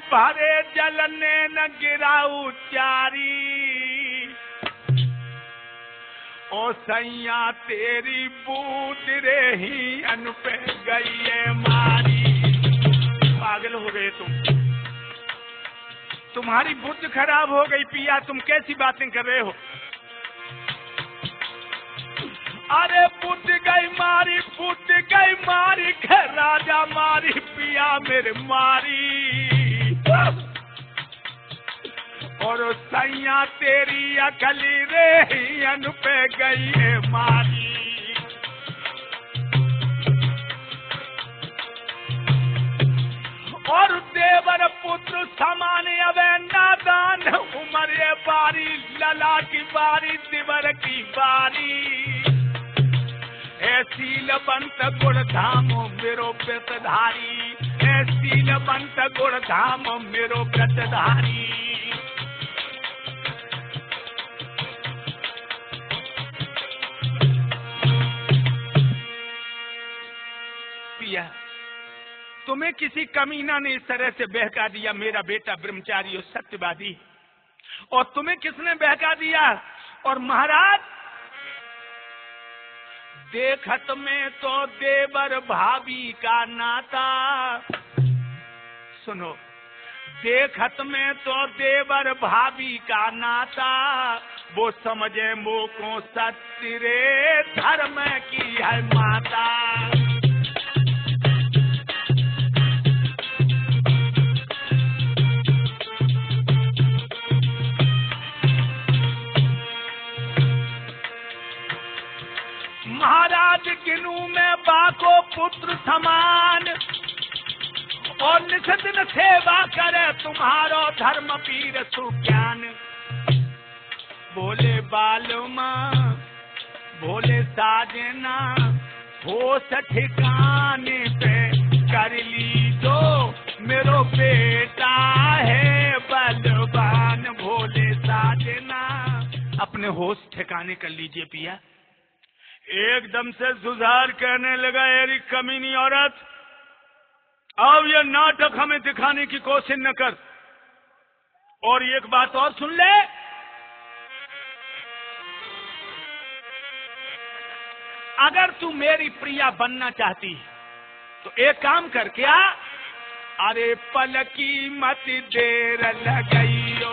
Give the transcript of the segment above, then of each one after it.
भरे जल ने न गिराऊ चारी, ओ सैया तेरी बूट रे ही अन पे गई है मारी। पागल हो गए तुम, तुम्हारी बुद्ध खराब हो गई पिया, तुम कैसी बातें कर रहे हो? अरे बुद्ध गई मारी, बुद्ध गई मारी, घर राजा मारी पिया मेरे मारी। और सैया तेरी अकली रे ही अन पे गई है मारी। और देवर पुत्र समान अवे नादान, उमरे बारी लला की बारी देवर की बारी। ए शीलवंत गुणधाम मेरो व्रतधारी, ए शीलवंत गुणधाम मेरो व्रतधारी। पिया तुम्हें किसी कमीना ने इस तरह से बहका दिया, मेरा बेटा ब्रह्मचारी और सत्यवादी, और तुम्हें किसने बहका दिया? और महाराज देखत में तो देवर भाभी का नाता, सुनो, देखत में तो देवर भाभी का नाता, वो समझे मोको सत्य रे धर्म की है माता। महाराज किनू में बाको पुत्र समान, और निस दिन सेवा करे तुम्हारो धर्म पीर सुज्ञान। बोले बालमा बोले साजना, होश ठिकाने पे कर ली दो, मेरो बेटा है बलवान। भोले साजना अपने होश ठिकाने कर लीजिए पिया। एकदम से सुधार कहने लगा, एरी कमीनी औरत, अब ये नाटक हमें दिखाने की कोशिश न कर। और एक बात और सुन ले, अगर तू मेरी प्रिया बनना चाहती तो एक काम कर, क्या? अरे पलकी मत देर लगाइयो,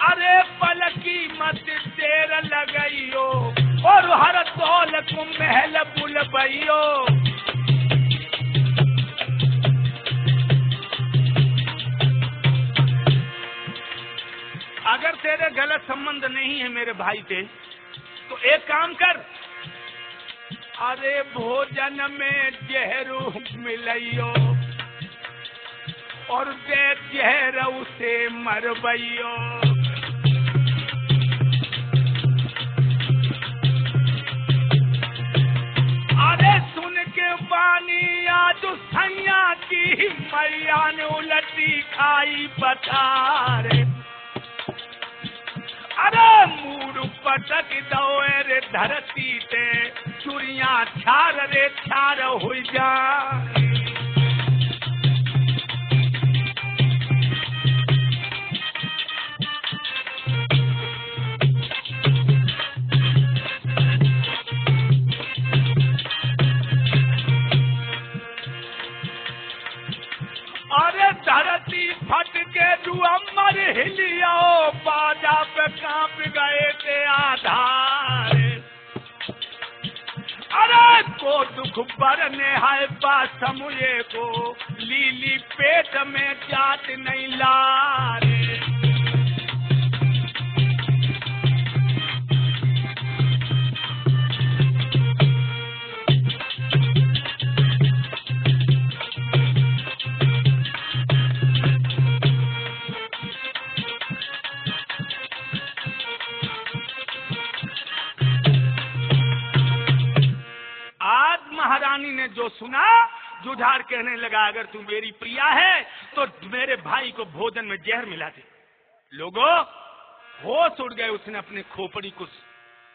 अरे पलकी मत देर लगाइयो, और हर दौल को महल बुलबइयो। अगर तेरे गलत संबंध नहीं है मेरे भाई से, तो एक काम कर, अरे भोजन में जहर मिलइयो, और दे जहर उसे मरबइयो। अरे सुन के बानी आज सैया की, मैया ने उलटी खाई पथारे। अरे मूड पटक दो रे धरती ते, चुरिया छार रे छार हो जा। अरे धरती फट के जुअमर हिलियो, बाजा पे कांप गए थे आधार। अरे को दुख बरने है बासमुए को, लीली पेट में जात नहीं लारे। महारानी ने जो सुना, जुझार कहने लगा अगर तू मेरी प्रिया है तो मेरे भाई को भोजन में जहर मिला दे। लोगों होश उड़ गए, उसने अपने खोपड़ी को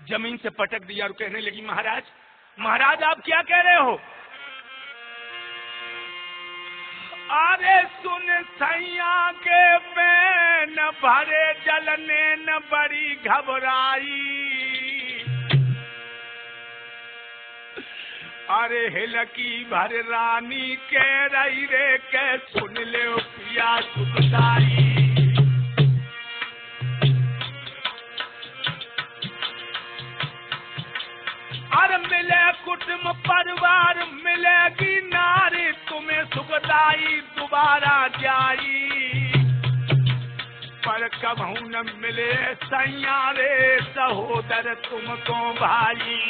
जमीन से पटक दिया और कहने लगी महाराज महाराज आप क्या कह रहे हो? अरे सुन सैया के बैन भरे जलने न बड़ी घबराई, अरे हिलकी भर रानी के रही रे के सुन ले पिया सुखदाई। अरे मिले कुटुंब परिवार मिलेगी नारी तुम्हें सुखदाई दोबारा जाई, पर कबहू न मिले सैया रे सहोदर तुमको भाई।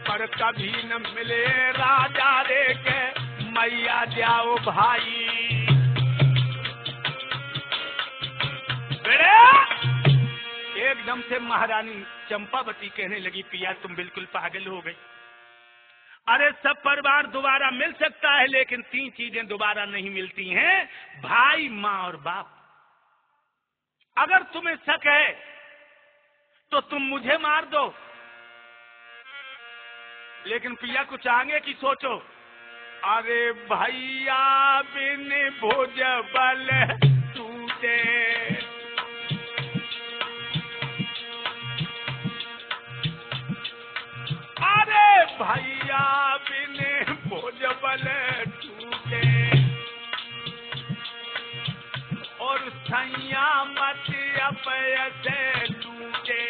पर कभी न मिले राजा रे के मैया जाओ भाई। एकदम से महारानी चंपावती कहने लगी पिया तुम बिल्कुल पागल हो गई। अरे सब परिवार दोबारा मिल सकता है लेकिन 3 चीजें दोबारा नहीं मिलती हैं, भाई माँ और बाप। अगर तुम्हें शक है तो तुम मुझे मार दो, लेकिन पिया कुछ आगे की सोचो। अरे भैया बिन भुज बल टूटे, अरे भैया बिन भुज बल टूटे, और सैया मत अपय से टूटे।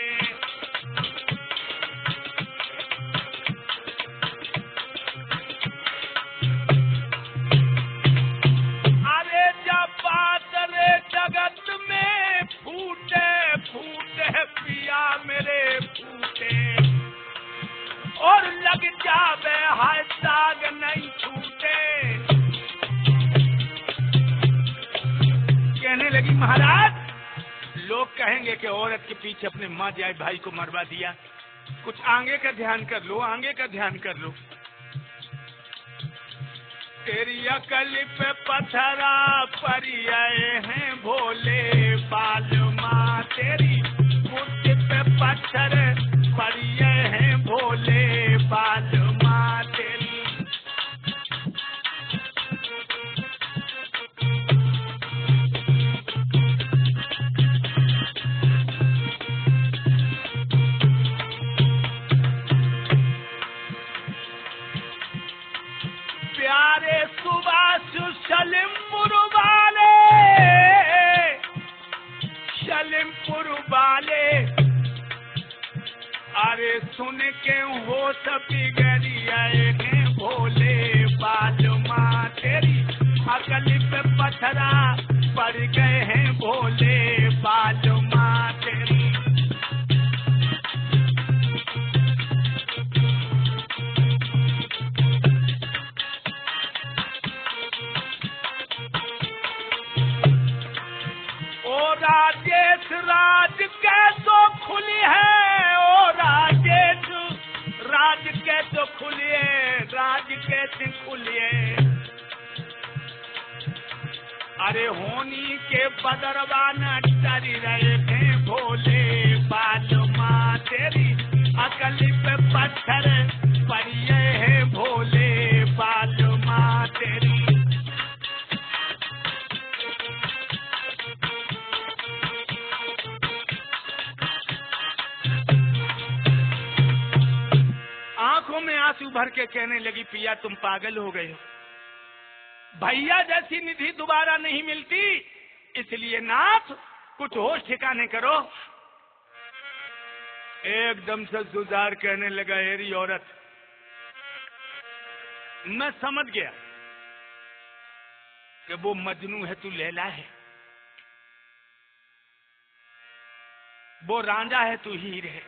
जगत में फूटे फूटे पिया मेरे फूटे, और लग जावे हाय दाग नहीं छूटे। कहने लगी महाराज लोग कहेंगे कि औरत के पीछे अपने माँ जाए भाई को मरवा दिया, कुछ आगे का ध्यान कर लो, आगे का ध्यान कर लो। तेरी अकल पे पत्थरा पड़ी आए हैं भोले बाल माँ, तेरी बुद्धि पे पत्थर पड़ी हैं भोले बाल माँ तेरी। प्यारे सुभाष सलीमपुर वाले, सलीमपुर वाले, अरे सुन के हो सभी गरी आए हैं भोले बाल माँ तेरी। अकल पे पत्थरा पड़ गए हैं भोले बाल माँ तेरी। राजेश राज कैसो खुली है, ओ राजेश राज कैसो खुलिए, राज कैसे खुलिए। अरे होनी के बदरवा न डरी रहे थे भोले बाल माँ तेरी। अकल पे पत्थर पड़िए है भोले बाल माँ तेरी। आंखों में आंसू भर के कहने लगी पिया तुम पागल हो गए हो, भैया जैसी निधि दोबारा नहीं मिलती, इसलिए नाथ कुछ होश ठिकाने करो। एकदम से जुझार कहने लगा हेरी औरत मैं समझ गया कि वो मजनू है तू लैला है, वो रांझा है तू हीर है,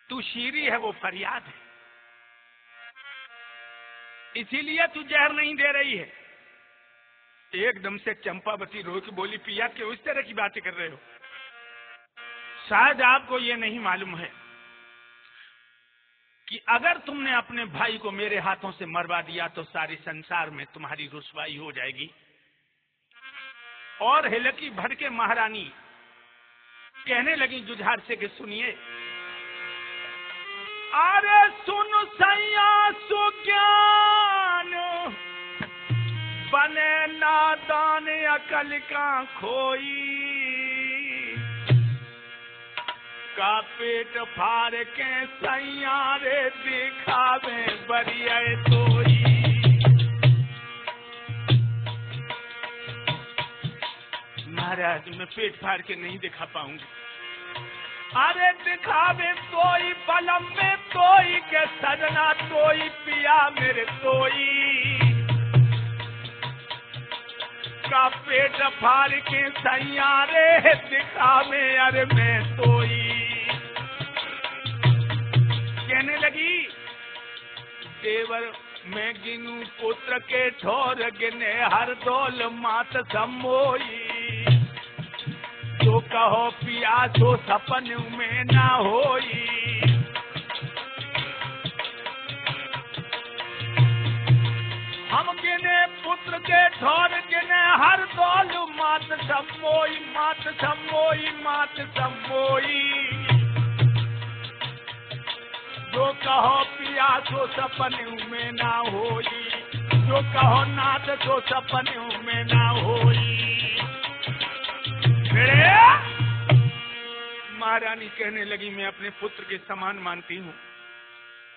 तू शीरी है वो फरियाद है, इसीलिए तू जहर नहीं दे रही है। एकदम से चंपावती रो के बोली पिया क्यों इस तरह की बातें कर रहे हो? शायद आपको ये नहीं मालूम है कि अगर तुमने अपने भाई को मेरे हाथों से मरवा दिया तो सारे संसार में तुम्हारी रुसवाई हो जाएगी। और हिलकी भड़के महारानी कहने लगी जुझार से कि सुनिए, अरे सुन सैया सुज्ञान बने नादान अकल का खोई, का पेट फाड़ के सैया रे दिखावे बरिया तोई। महाराज मैं पेट फाड़ के नहीं दिखा पाऊंगी। अरे दिखावे तोई बलम में तोई के सजना तोई पिया मेरे तोई, का पेट फाड़ के सैया रे दिखावे अरे मैं तोई। कहने लगी देवर मैं गिनू पुत्र के ठोर गिने हर दौल मात समोई, जो कहो पिया जो सपन में ना होई। हम गिने पुत्र के ठोर गिने हर दौल मात समोई, मात समोई, मात समोई, जो कहो पिया तो सपन में ना होई, जो कहो नाथ तो सपन में ना होई। महारानी कहने लगी मैं अपने पुत्र के समान मानती हूँ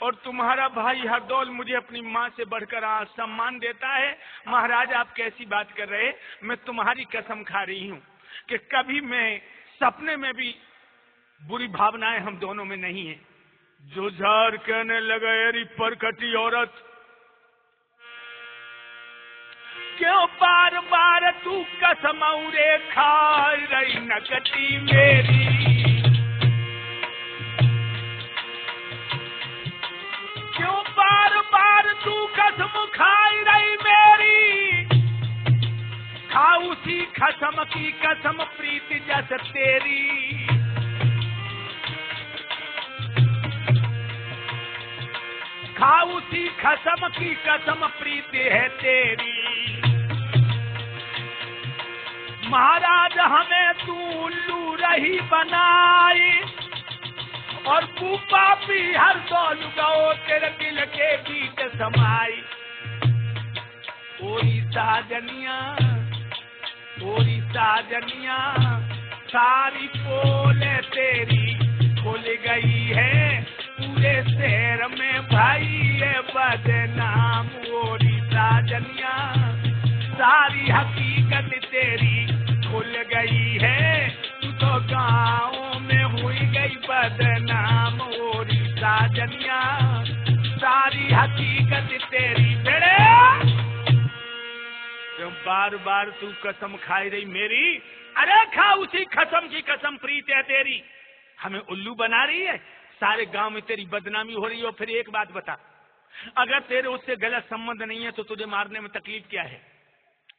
और तुम्हारा भाई हरदौल मुझे अपनी माँ से बढ़कर सम्मान देता है। महाराज आप कैसी बात कर रहे, मैं तुम्हारी कसम खा रही हूँ कि कभी मैं सपने में भी बुरी भावनाएं हम दोनों में नहीं है। जो झार कहने लगा अरे परकटी औरत, क्यों बार बार तू कसम उरे खा रही नकटी मेरी, क्यों बार बार तू कसम खाई रही मेरी, खा उसी कसम की कसम प्रीति जैसे तेरी, खा उसी कसम की कसम प्रीति है तेरी। महाराज हमें तू उल्लू रही बनाई और पूपा भी हर दौल गो तेरे दिल के बीच समाई। ओरी साजनिया सारी पोले तेरी खुल गई है, पूरे शहर में भाई है बदनाम। ओरी साजनिया सारी हकीकत तेरी खुल गई है, तू तो गाँव में हुई गई बदनाम। ओरी साजनिया सारी हकीकत तेरी बेड़े, क्यों बार बार तू कसम खाई रही मेरी, अरे खा उसी कसम की कसम प्रीत है तेरी। हमें उल्लू बना रही है, सारे गांव में तेरी बदनामी हो रही है। और फिर एक बात बता, अगर तेरे उससे गलत संबंध नहीं है तो तुझे मारने में तकलीफ क्या है?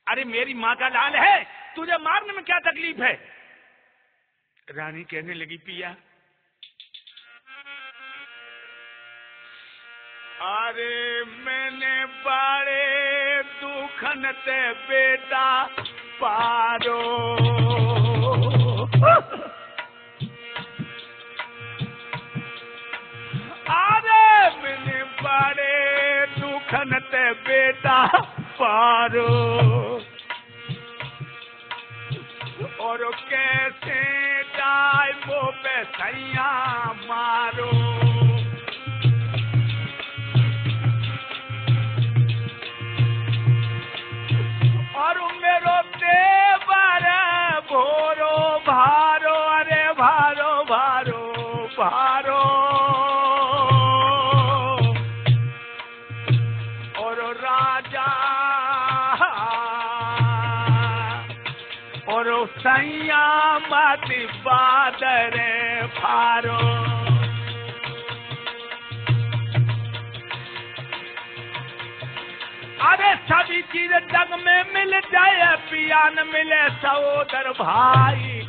अरे मेरी माँ का लाल है, तुझे मारने में क्या तकलीफ है? रानी कहने लगी पिया, अरे मैंने बड़े दुखन ते बेटा पारो, अरे मैंने बड़े दुखन ते बेटा पारो, और कैसे जाए वो पे सैया मारो। और मेरो देवर भोरो भारो, अरे भारो भारो भारो, और राजा और सैया माती बादरे भारो। अरे सभी चीज जग में मिल जाए, पिया न मिले सहोदर भाई।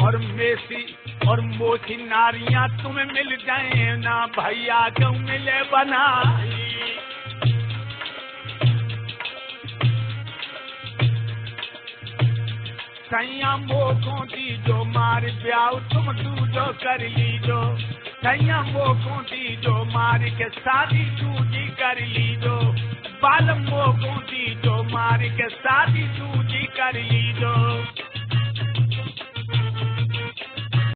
और मेसी और मोची नारियां तुम्हें मिल जाए ना भैया क्यों मिले बनाई। सैया मोकों दी जो मार ब्याह तुम दूजो कर लीजो। सैया मोकों दी जो मार के शादी दूजी कर लीजो। बाल मोकों दी जो मार के शादी दूजी कर लीजो।